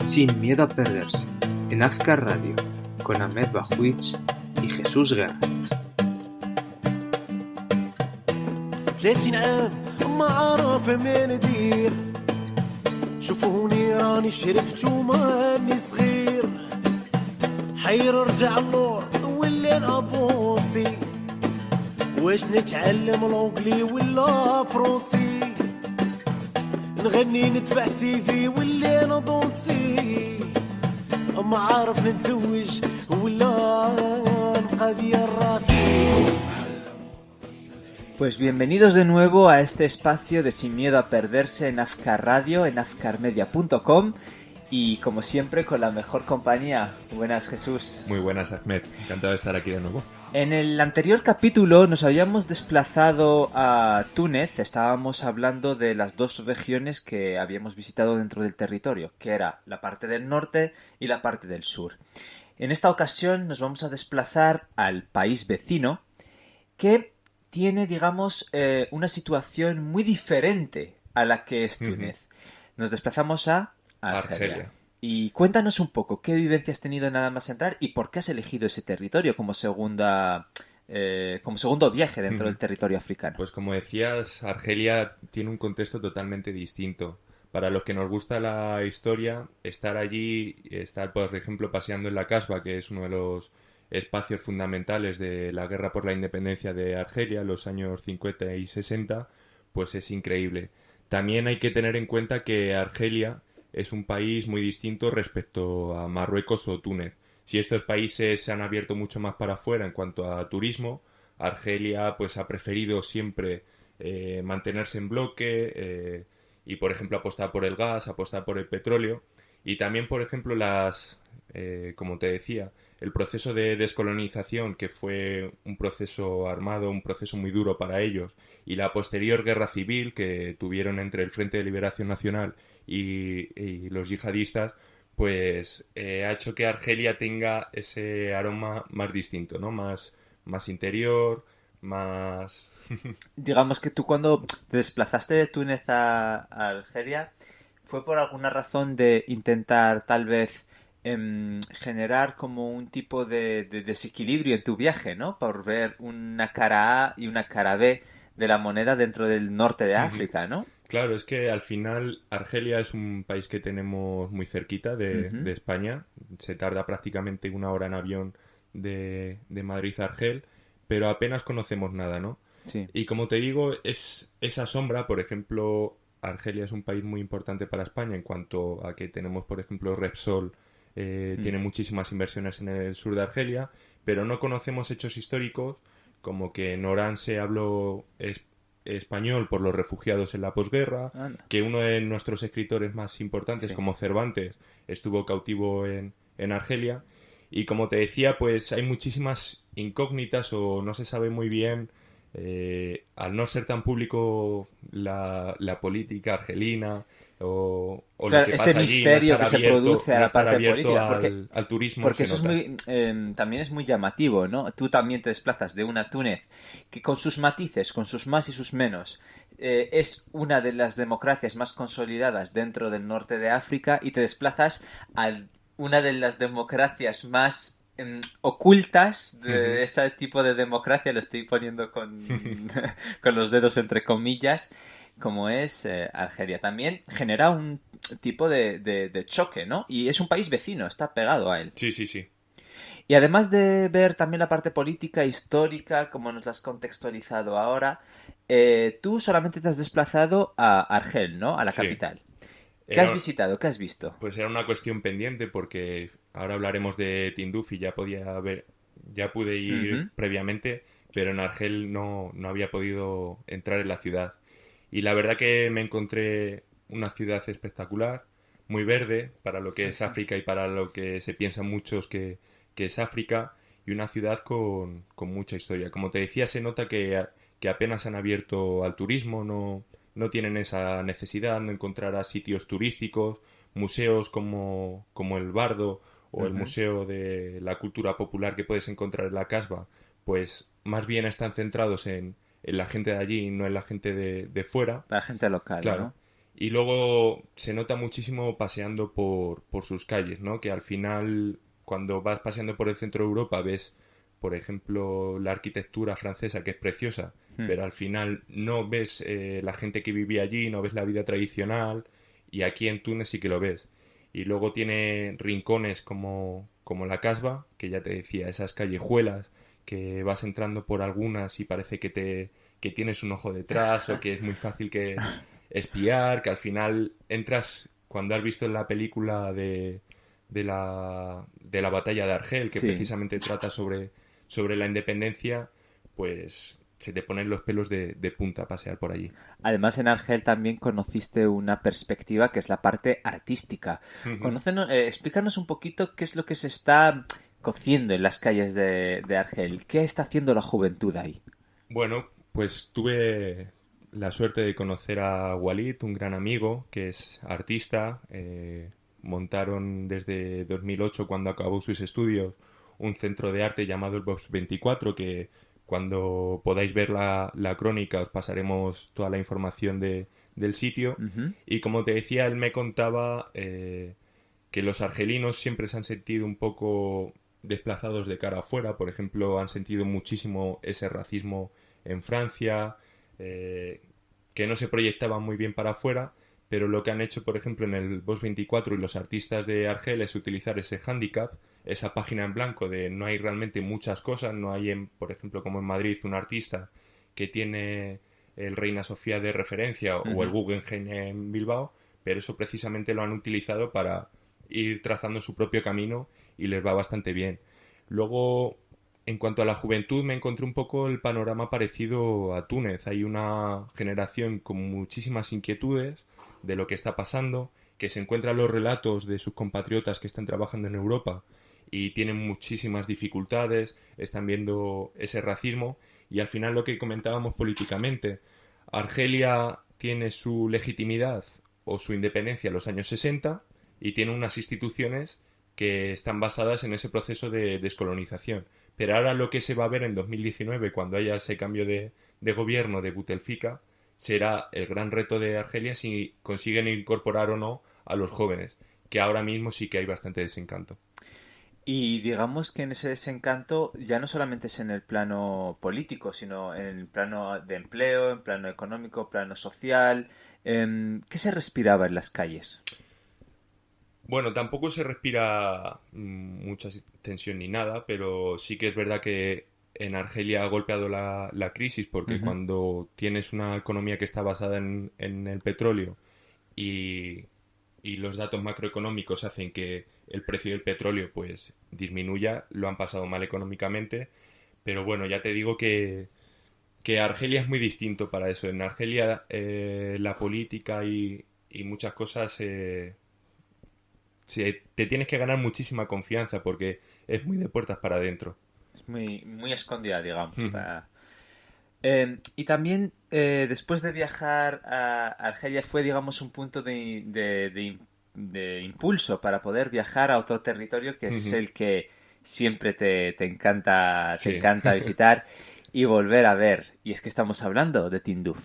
Sin miedo a perderse, en Azcar Radio, con Ahmed Bajwich y Jesús Guerra. 30 عام ما عارف من ندير شوفوني راني شرفت وماني صغير حير رجع اللور واللي نابوسي واش نتعلم لونجلي ولا فرنسي نغني ندفع سيفي واللي ندوسي ما عارف نتزوج ولا نبقى ديال راسي. Pues bienvenidos de nuevo a este espacio de Sin Miedo a Perderse en Azcar Radio, en azcarmedia.com y como siempre con la mejor compañía. Buenas, Jesús. Muy buenas, Ahmed. Encantado de estar aquí de nuevo. En el anterior capítulo nos habíamos desplazado a Túnez. Estábamos hablando de las dos regiones que habíamos visitado dentro del territorio, que era la parte del norte y la parte del sur. En esta ocasión nos vamos a desplazar al país vecino, que tiene, digamos, una situación muy diferente a la que es Túnez. Nos desplazamos a Argelia. Y cuéntanos un poco, ¿qué vivencia has tenido nada más entrar y por qué has elegido ese territorio como segundo viaje dentro del territorio africano? Pues como decías, Argelia tiene un contexto totalmente distinto. Para los que nos gusta la historia, estar allí, estar, por ejemplo, paseando en la Casbah, que es uno de los espacios fundamentales de la guerra por la independencia de Argelia, los años 50 y 60, pues es increíble. También hay que tener en cuenta que Argelia es un país muy distinto respecto a Marruecos o Túnez. Si estos países se han abierto mucho más para afuera en cuanto a turismo, Argelia pues ha preferido siempre mantenerse en bloque y, por ejemplo, apostar por el gas, apostar por el petróleo y también, por ejemplo, como te decía, el proceso de descolonización, que fue un proceso armado, un proceso muy duro para ellos, y la posterior guerra civil que tuvieron entre el Frente de Liberación Nacional y los yihadistas, pues ha hecho que Argelia tenga ese aroma más distinto, ¿no? Más interior, más... Digamos que tú cuando te desplazaste de Túnez a Argelia, ¿fue por alguna razón de intentar tal vez generar como un tipo de desequilibrio en tu viaje, ¿no? Por ver una cara A y una cara B de la moneda dentro del norte de África, ¿no? Claro, es que al final Argelia es un país que tenemos muy cerquita de España. Se tarda prácticamente 1 hora en avión de Madrid a Argel, pero apenas conocemos nada, ¿no? Sí. Y como te digo, es esa sombra. Por ejemplo, Argelia es un país muy importante para España en cuanto a que tenemos, por ejemplo, Repsol, tiene muchísimas inversiones en el sur de Argelia, pero no conocemos hechos históricos como que en Orange habló español por los refugiados en la posguerra, que uno de nuestros escritores más importantes, como Cervantes, estuvo cautivo en Argelia, y como te decía, pues hay muchísimas incógnitas o no se sabe muy bien, al no ser tan público la política argelina o claro, lo que pasa ese allí, misterio que se produce a la parte política, política, al turismo, porque se eso nota. también es muy llamativo, ¿no? Tú también te desplazas de una Túnez que con sus matices, con sus más y sus menos, es una de las democracias más consolidadas dentro del norte de África, y te desplazas a una de las democracias más ocultas de ese tipo de democracia, lo estoy poniendo con los dedos entre comillas, como es Argelia. También genera un tipo de choque, ¿no? Y es un país vecino, está pegado a él. Sí, sí, sí. Y además de ver también la parte política, histórica, como nos la has contextualizado ahora, tú solamente te has desplazado a Argel, ¿no? A la capital. ¿Qué has visitado? ¿Qué has visto? Pues era una cuestión pendiente porque ahora hablaremos de Tindouf y ya pude ir previamente, pero en Argel no había podido entrar en la ciudad. Y la verdad que me encontré una ciudad espectacular, muy verde para lo que es África y para lo que se piensan muchos que es África, y una ciudad con mucha historia. Como te decía, se nota que apenas han abierto al turismo, no tienen esa necesidad, no encontrarás sitios turísticos, museos como el Bardo o el Museo de la Cultura Popular que puedes encontrar en la Casbah, pues más bien están centrados en la gente de allí y no en la gente de fuera. La gente local, claro. ¿no? Y luego se nota muchísimo paseando por sus calles, ¿no? Que al final, cuando vas paseando por el centro de Europa, ves, por ejemplo, la arquitectura francesa, que es preciosa, pero al final no ves la gente que vivía allí, no ves la vida tradicional, y aquí en Túnez sí que lo ves. Y luego tiene rincones como la Casbah, que ya te decía, esas callejuelas que vas entrando por algunas y parece que tienes un ojo detrás o que es muy fácil que espiar, que al final entras cuando has visto la película de la batalla de Argel, que Sí. precisamente trata sobre la independencia, pues se te ponen los pelos de punta a pasear por allí. Además, en Argel también conociste una perspectiva que es la parte artística. Explícanos un poquito qué es lo que se está cociendo en las calles de Argel. ¿Qué está haciendo la juventud ahí? Bueno, pues tuve la suerte de conocer a Walid, un gran amigo que es artista. Montaron desde 2008, cuando acabó sus estudios, un centro de arte llamado el Box 24, que cuando podáis ver la crónica os pasaremos toda la información del sitio. Ujú. Y como te decía, él me contaba que los argelinos siempre se han sentido un poco desplazados de cara afuera. Por ejemplo, han sentido muchísimo ese racismo en Francia, que no se proyectaba muy bien para afuera, pero lo que han hecho, por ejemplo, en el Box 24 y los artistas de Argel es utilizar ese hándicap, esa página en blanco de no hay realmente muchas cosas, no hay, por ejemplo, como en Madrid, un artista que tiene el Reina Sofía de referencia o el Guggenheim en Bilbao, pero eso precisamente lo han utilizado para ir trazando su propio camino y les va bastante bien. Luego, en cuanto a la juventud, me encontré un poco el panorama parecido a Túnez. Hay una generación con muchísimas inquietudes de lo que está pasando, que se encuentran los relatos de sus compatriotas que están trabajando en Europa y tienen muchísimas dificultades, están viendo ese racismo y al final lo que comentábamos políticamente, Argelia tiene su legitimidad o su independencia en los años 60 y tiene unas instituciones que están basadas en ese proceso de descolonización. Pero ahora lo que se va a ver en 2019, cuando haya ese cambio de gobierno de Bouteflika, será el gran reto de Argelia si consiguen incorporar o no a los jóvenes, que ahora mismo sí que hay bastante desencanto. Y digamos que en ese desencanto ya no solamente es en el plano político, sino en el plano de empleo, en plano económico, plano social. ¿Qué se respiraba en las calles? Bueno, tampoco se respira mucha tensión ni nada, pero sí que es verdad que en Argelia ha golpeado la crisis porque cuando tienes una economía que está basada en el petróleo y los datos macroeconómicos hacen que el precio del petróleo pues disminuya, lo han pasado mal económicamente, pero bueno, ya te digo que Argelia es muy distinto para eso. En Argelia la política y muchas cosas te tienes que ganar muchísima confianza porque es muy de puertas para adentro. Es muy escondida, digamos. Y también después de viajar a Argelia fue, digamos, un punto de impulso para poder viajar a otro territorio que es el que siempre te encanta, Sí. te encanta visitar y volver a ver. Y es que estamos hablando de Tinduf.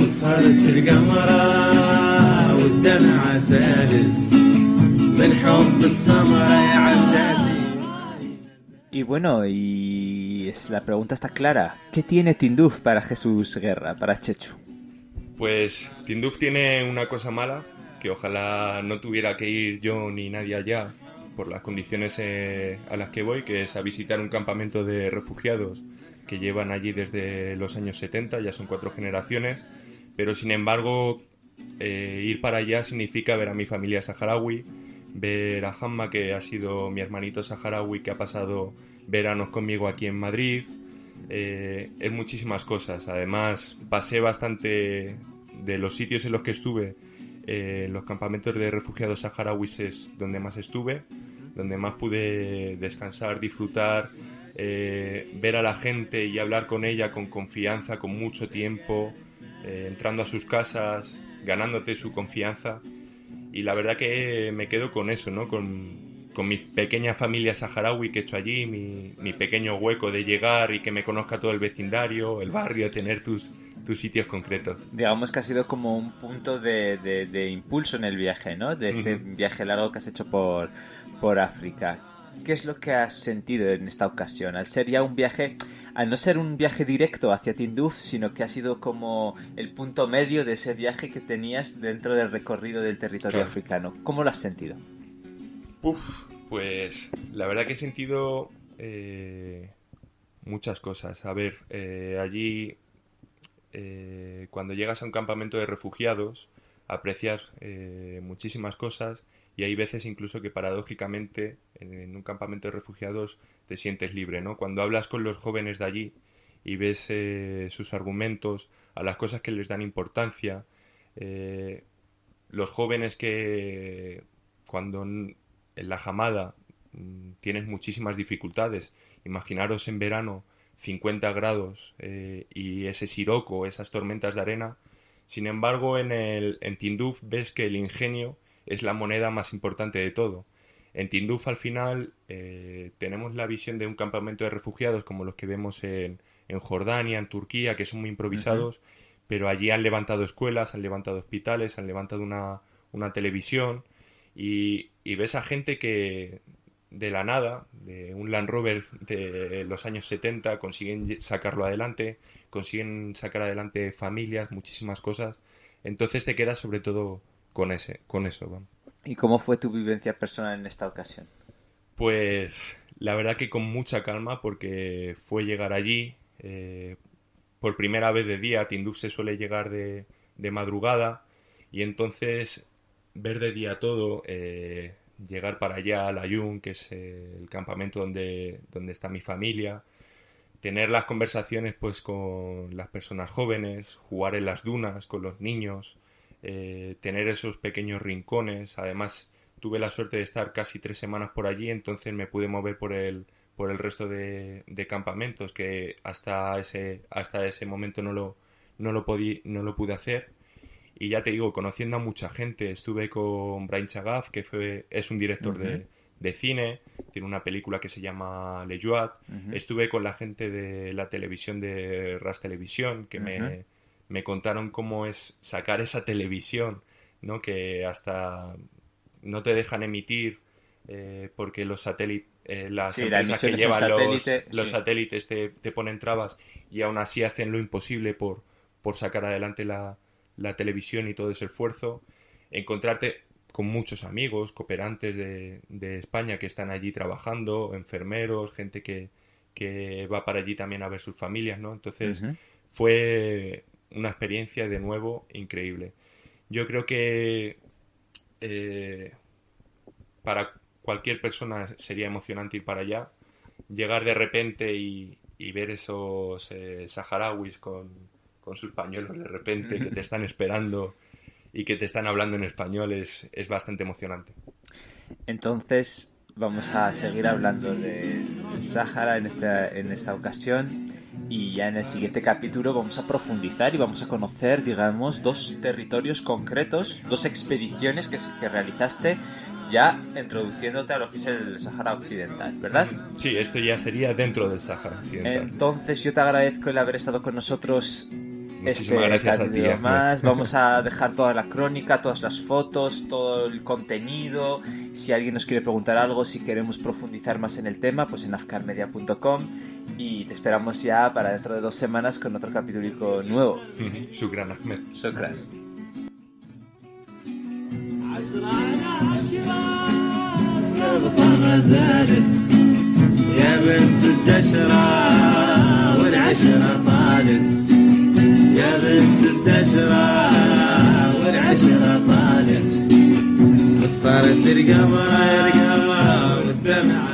وصارت القمرة والدمع سالس بالحب السمرة يا عداتي. Y bueno, la pregunta está clara. ¿Qué tiene Tinduf para Jesús Guerra, para Chechu? Pues Tinduf tiene una cosa mala, que ojalá no tuviera que ir yo ni nadie allá por las condiciones a las que voy, que es a visitar un campamento de refugiados que llevan allí desde los años 70, ya son 4 generaciones, pero sin embargo ir para allá significa ver a mi familia saharaui, ver a Hamma, que ha sido mi hermanito saharaui que ha pasado veranos conmigo aquí en Madrid, es muchísimas cosas. Además pasé bastante de los sitios en los que estuve, los campamentos de refugiados saharauis es donde más estuve, donde más pude descansar, disfrutar, ver a la gente y hablar con ella con confianza, con mucho tiempo, entrando a sus casas, ganándote su confianza. Y la verdad que me quedo con eso, ¿no? Con mi pequeña familia saharaui que he hecho allí, mi pequeño hueco de llegar y que me conozca todo el vecindario, el barrio, tener tus sitios concretos. Digamos que ha sido como un punto de impulso en el viaje, ¿no? De este viaje largo que has hecho por África. ¿Qué es lo que has sentido en esta ocasión? Al ser ya un viaje, al no ser un viaje directo hacia Tinduf, sino que ha sido como el punto medio de ese viaje que tenías dentro del recorrido del territorio africano. ¿Cómo lo has sentido? Pues la verdad que he sentido muchas cosas. A ver, allí cuando llegas a un campamento de refugiados aprecias muchísimas cosas y hay veces incluso que paradójicamente en un campamento de refugiados te sientes libre, ¿no? Cuando hablas con los jóvenes de allí y ves sus argumentos, a las cosas que les dan importancia, los jóvenes que cuando en la Hamada tienes muchísimas dificultades, imaginaros en verano 50 grados y ese siroco, esas tormentas de arena. Sin embargo, en Tinduf ves que el ingenio es la moneda más importante de todo. En Tinduf al final tenemos la visión de un campamento de refugiados como los que vemos en Jordania, en Turquía, que son muy improvisados, pero allí han levantado escuelas, han levantado hospitales, han levantado una televisión y ves a gente que de la nada, de un Land Rover de los años 70, consiguen sacarlo adelante, consiguen sacar adelante familias, muchísimas cosas. Entonces te quedas sobre todo con eso. Vamos. ¿Y cómo fue tu vivencia personal en esta ocasión? Pues la verdad que con mucha calma, porque fue llegar allí por primera vez de día. Tinduf se suele llegar de madrugada y entonces ver de día todo, llegar para allá al Ayun, que es el campamento donde está mi familia, tener las conversaciones pues con las personas jóvenes, jugar en las dunas con los niños, tener esos pequeños rincones. Además tuve la suerte de estar casi 3 semanas por allí, entonces me pude mover por el resto de campamentos que hasta ese momento no lo pude hacer. Y ya te digo, conociendo a mucha gente, estuve con Brian Chagaf, que es un director de cine, tiene una película que se llama Le Jouat. Estuve con la gente de la televisión de Ras Televisión, que me contaron cómo es sacar esa televisión, ¿no? Que hasta no te dejan emitir porque los satélites, las empresas que llevan los satélites te ponen trabas y aún así hacen lo imposible por sacar adelante la televisión y todo ese esfuerzo. Encontrarte con muchos amigos, cooperantes de España que están allí trabajando, enfermeros, gente que va para allí también a ver sus familias, ¿no? Entonces fue una experiencia de nuevo increíble. Yo creo que para cualquier persona sería emocionante ir para allá, llegar de repente y ver esos saharauis con sus pañuelos de repente que te están esperando y que te están hablando en español es bastante emocionante. Entonces vamos a seguir hablando del Sáhara en esta ocasión y ya en el siguiente capítulo vamos a profundizar y vamos a conocer, digamos, 2 territorios concretos, 2 expediciones que realizaste ya introduciéndote a lo que es el Sáhara Occidental, ¿verdad? Sí, esto ya sería dentro del Sáhara Occidental. Entonces yo te agradezco el haber estado con nosotros. Muchísimas gracias a ti. Vamos a dejar toda la crónica, todas las fotos, todo el contenido. Si alguien nos quiere preguntar algo, si queremos profundizar más en el tema, pues en afkarmedia.com. Y te esperamos ya para dentro de 2 semanas con otro capítulo nuevo. Shukran, Ahmed. Shukran. يا بنت الدشرة والعشرة طالت يا بنت الدشرة والعشرة طالت صارت القمرة والدمعة